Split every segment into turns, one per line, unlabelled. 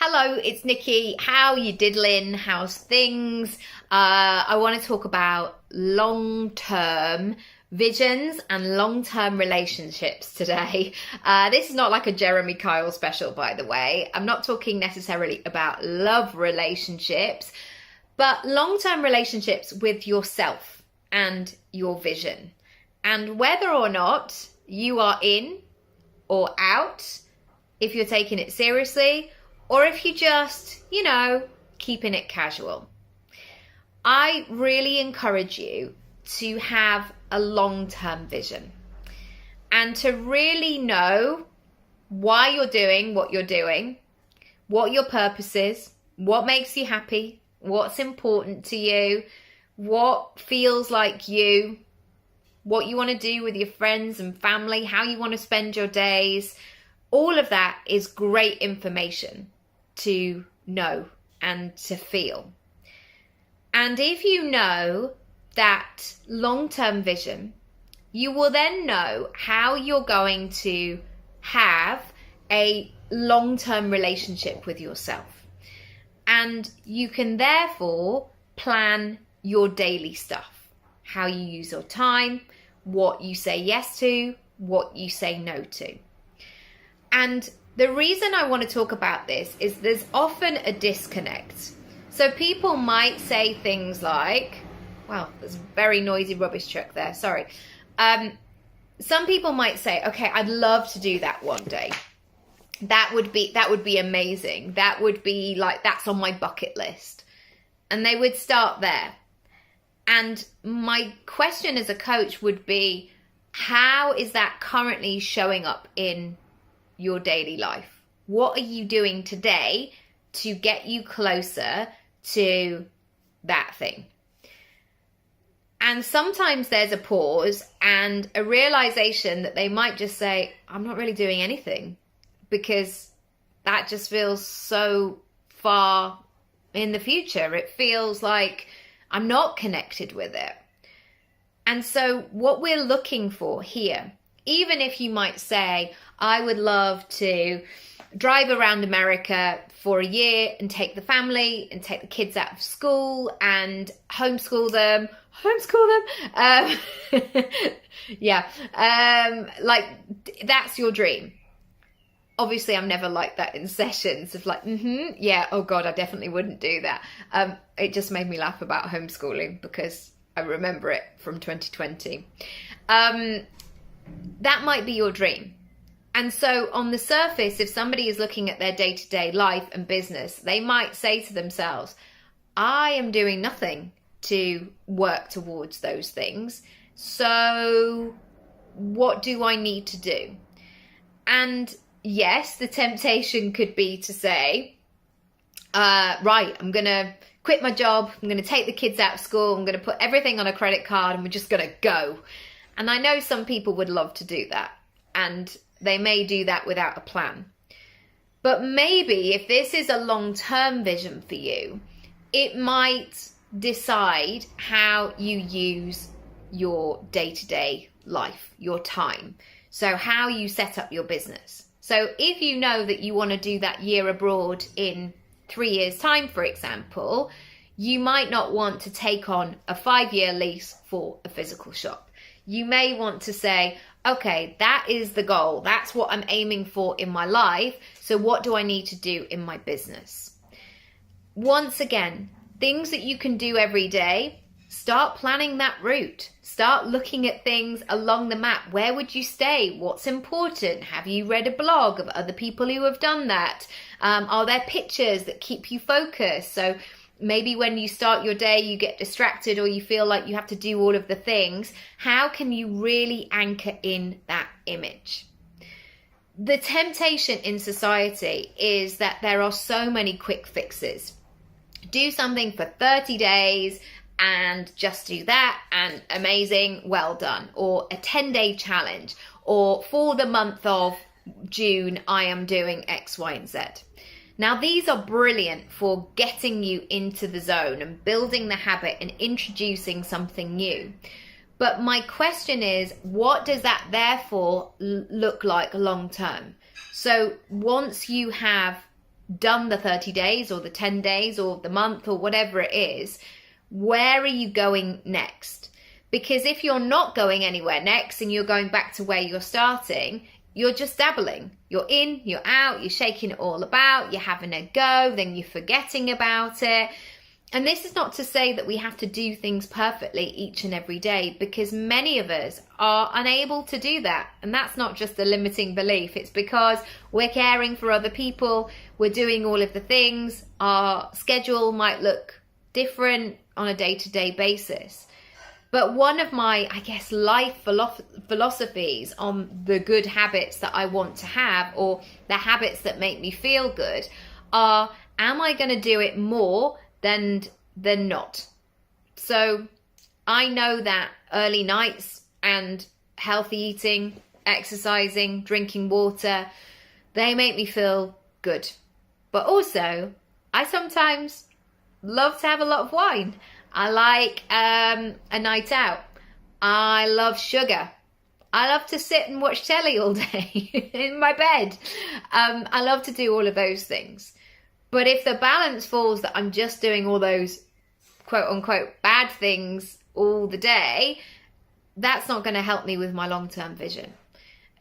Hello, it's Nikki. How you diddling? How's things? I want to talk about long-term visions and long-term relationships today. This is not like a Jeremy Kyle special, by the way. I'm not talking necessarily about love relationships, but long-term relationships with yourself and your vision. And whether or not you are in or out, if you're taking it seriously, or if you just, keeping it casual. I really encourage you to have a long-term vision and to really know why you're doing what you're doing, what your purpose is, what makes you happy, what's important to you, what feels like you, what you want to do with your friends and family, how you want to spend your days. All of that is great information to know and to feel. And if you know that long-term vision, you will then know how you're going to have a long-term relationship with yourself. And you can therefore plan your daily stuff, how you use your time, what you say yes to, what you say no to. And the reason I want to talk about this is there's often a disconnect. So people might say things like, wow, there's a very noisy rubbish truck there, sorry. Some people might say, okay, I'd love to do that one day. That would be amazing. That would be like, that's on my bucket list. And they would start there. And my question as a coach would be, how is that currently showing up in your daily life? What are you doing today to get you closer to that thing? And sometimes there's a pause and a realization that they might just say, I'm not really doing anything, because that just feels so far in the future. It feels like I'm not connected with it. And so what we're looking for here, even if you might say, I would love to drive around America for a year and take the family and take the kids out of school and homeschool them. Like that's your dream. Obviously, I'm never like that in sessions of like, oh God, I definitely wouldn't do that. It just made me laugh about homeschooling because I remember it from 2020. That might be your dream. And so on the surface, if somebody is looking at their day-to-day life and business, they might say to themselves, I am doing nothing to work towards those things. So what do I need to do? And yes, the temptation could be to say, right, I'm going to quit my job. I'm going to take the kids out of school. I'm going to put everything on a credit card and we're just going to go. And I know some people would love to do that, and they may do that without a plan. But maybe if this is a long-term vision for you, it might decide how you use your day-to-day life, your time. So how you set up your business. So if you know that you want to do that year abroad in 3 years' time, for example, you might not want to take on a 5-year lease for a physical shop. You may want to say, okay, that is the goal. That's what I'm aiming for in my life. So what do I need to do in my business? Once again, things that you can do every day, start planning that route. Start looking at things along the map. Where would you stay? What's important? Have you read a blog of other people who have done that? Are there pictures that keep you focused? So maybe when you start your day, you get distracted or you feel like you have to do all of the things. How can you really anchor in that image? The temptation in society is that there are so many quick fixes. Do something for 30 days and just do that and amazing, well done. Or a 10-day challenge. Or for the month of June, I am doing X, Y, and Z. Now, these are brilliant for getting you into the zone and building the habit and introducing something new. But my question is, what does that therefore look like long term? So once you have done the 30 days or the 10 days or the month or whatever it is, where are you going next? Because if you're not going anywhere next and you're going back to where you're starting, you're just dabbling. You're in, you're out, you're shaking it all about, you're having a go, then you're forgetting about it. And this is not to say that we have to do things perfectly each and every day, because many of us are unable to do that. And that's not just a limiting belief. It's because we're caring for other people, we're doing all of the things, our schedule might look different on a day-to-day basis. But one of my, I guess, life philosophies on the good habits that I want to have, or the habits that make me feel good, are, am I going to do it more than not? So I know that early nights and healthy eating, exercising, drinking water, they make me feel good. But also, I sometimes love to have a lot of wine. I like a night out. I love sugar. I love to sit and watch telly all day in my bed. I love to do all of those things. But if the balance falls that I'm just doing all those quote unquote bad things all the day, that's not going to help me with my long-term vision.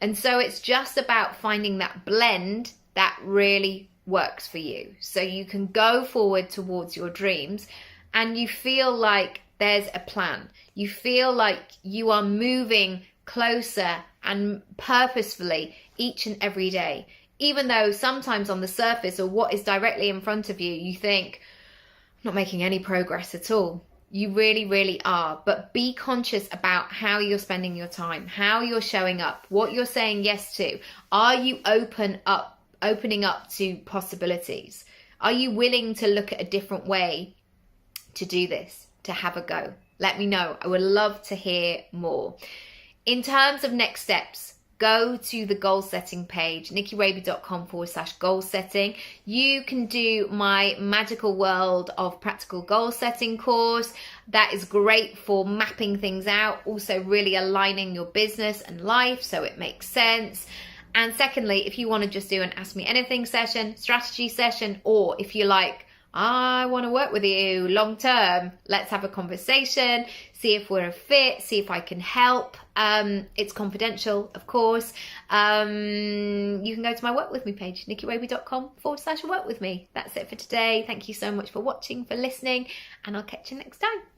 And so it's just about finding that blend that really works for you. So you can go forward towards your dreams and you feel like there's a plan. You feel like you are moving closer and purposefully each and every day. Even though sometimes on the surface or what is directly in front of you, you think, I'm not making any progress at all. You really, really are. But be conscious about how you're spending your time, how you're showing up, what you're saying yes to. Are you opening up to possibilities? Are you willing to look at a different way to do this, to have a go? Let me know. I would love to hear more. In terms of next steps, go to the goal setting page, nickyraby.com/goal setting. You can do my Magical World of Practical Goal Setting course. That is great for mapping things out, also really aligning your business and life so it makes sense. And secondly, if you want to just do an Ask Me Anything session, strategy session, or if you like, I want to work with you long term, let's have a conversation, see if we're a fit, see if I can help. It's confidential, of course. You can go to my Work With Me page, nickyraby.com/work with me. That's it for today. Thank you so much for watching, for listening, and I'll catch you next time.